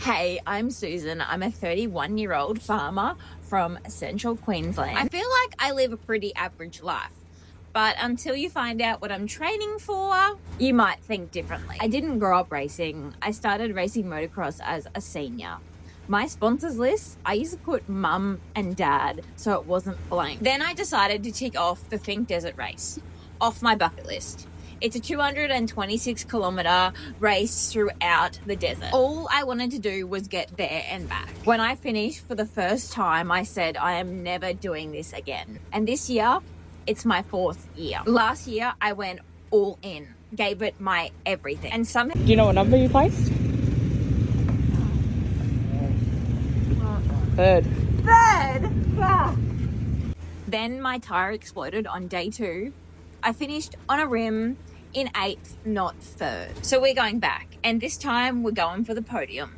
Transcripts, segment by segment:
Hey, I'm Susan. I'm a 31-year-old farmer from central Queensland. I feel like I live a pretty average life, but until you find out what I'm training for, you might think differently. I didn't grow up racing. I started racing motocross as a senior. My sponsors list, I used to put mum and dad so it wasn't blank. Then I decided to tick off the Finke Desert Race off my bucket list. It's a 226 kilometer race throughout the desert. All I wanted to do was get there and back. When I finished for the first time, I said, I am never doing this again. And this year, it's my 4th year. Last year, I went all in, gave it my everything. And somehow... Do you know what number you placed? Third. Ah. Then my tire exploded on day 2. I finished on a rim in 8th, not 3rd. So we're going back, and this time we're going for the podium.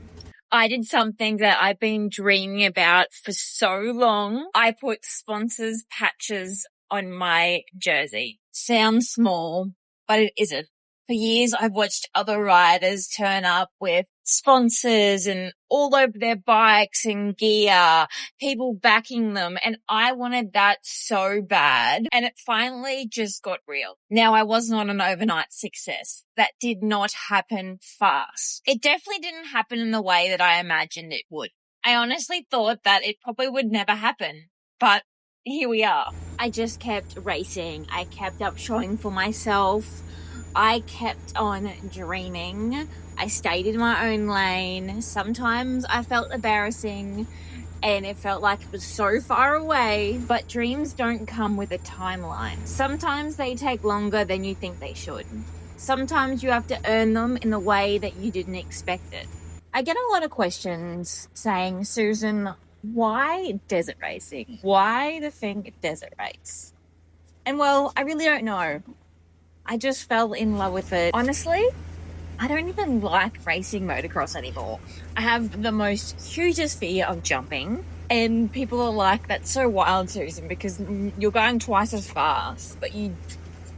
I did something that I've been dreaming about for so long. I put sponsors' patches on my jersey. Sounds small, but it isn't. For years, I've watched other riders turn up with sponsors and all over their bikes and gear, people backing them, and I wanted that so bad, and it finally just got real. Now, I was not an overnight success. That did not happen fast. It definitely didn't happen in the way that I imagined it would. I honestly thought that it probably would never happen, but here we are. I just kept racing. I kept up showing for myself. I kept on dreaming. I stayed in my own lane. Sometimes I felt embarrassing and it felt like it was so far away, but dreams don't come with a timeline. Sometimes they take longer than you think they should. Sometimes you have to earn them in the way that you didn't expect it. I get a lot of questions saying, Susan, why desert racing? Why the Finke Desert Race? And well, I really don't know. I just fell in love with it. Honestly, I don't even like racing motocross anymore. I have the most hugest fear of jumping, and people are like, that's so wild, Susan, because you're going twice as fast, but you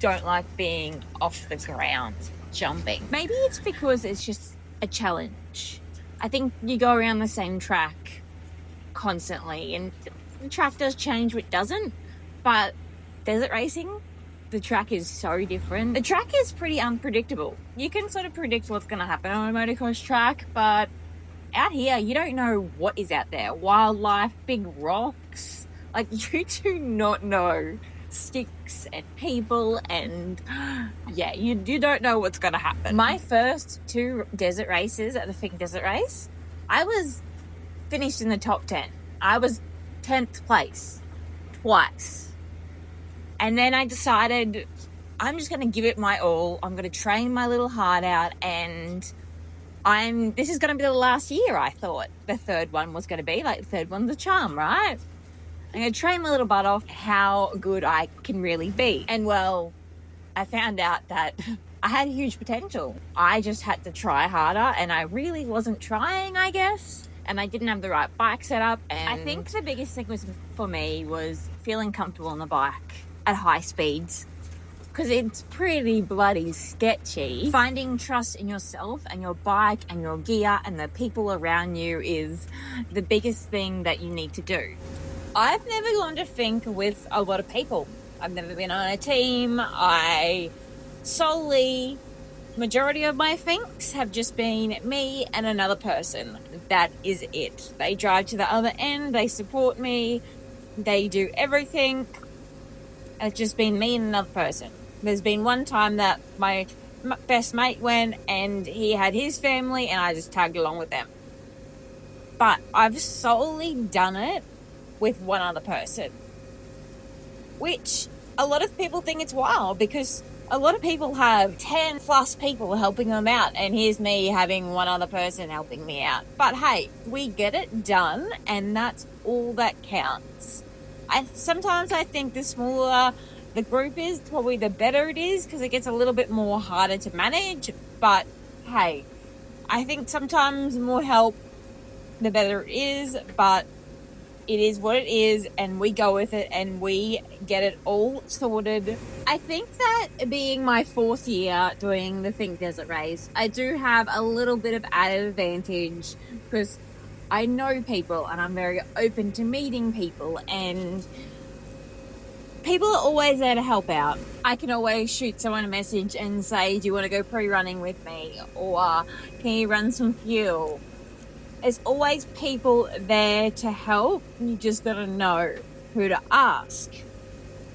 don't like being off the ground jumping. Maybe it's because it's just a challenge. I think you go around the same track constantly, and the track does change, but it doesn't. But desert racing, the track is so different. The track is pretty unpredictable. You can sort of predict what's going to happen on a motocross track, but out here, you don't know what is out there. Wildlife, big rocks. Like, you do not know. Sticks and people and yeah, you don't know what's going to happen. My first 2 desert races at the Finke Desert Race, I was finished in the top 10. I was 10th place twice. And then I decided I'm just going to give it my all. I'm going to train my little heart out, and this is going to be the last year, I thought. The 3rd one was going to be, like, the 3rd one's a charm, right? I'm going to train my little butt off how good I can really be. And, well, I found out that I had huge potential. I just had to try harder, and I really wasn't trying, I guess. And I didn't have the right bike setup. And I think the biggest thing for me was feeling comfortable on the bike at high speeds, because it's pretty bloody sketchy. Finding trust in yourself and your bike and your gear and the people around you is the biggest thing that you need to do. I've never gone to Finke with a lot of people. I've never been on a team. Majority of my Finkes have just been me and another person. That is it. They drive to the other end, they support me, they do everything. It's just been me and another person. There's been one time that my best mate went and he had his family and I just tagged along with them. But I've solely done it with one other person, which a lot of people think it's wild, because a lot of people have 10 plus people helping them out, and here's me having one other person helping me out. But hey, we get it done, and that's all that counts. Sometimes I think the smaller the group is, probably the better it is, because it gets a little bit more harder to manage. But hey, I think sometimes more help, the better it is. But it is what it is, and we go with it, and we get it all sorted. I think that being my 4th year doing the Finke Desert Race, I do have a little bit of added advantage because I know people and I'm very open to meeting people, and people are always there to help out. I can always shoot someone a message and say, do you want to go pre-running with me? Or can you run some fuel? There's always people there to help. You just got to know who to ask.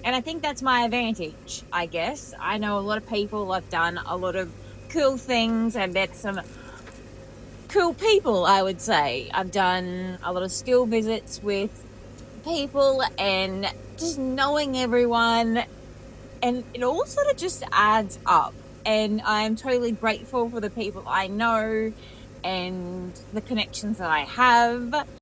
And I think that's my advantage, I guess. I know a lot of people. I've done a lot of cool things. I've met some cool people, I would say. I've done a lot of skill visits with people and just knowing everyone, and it all sort of just adds up. And I'm totally grateful for the people I know and the connections that I have.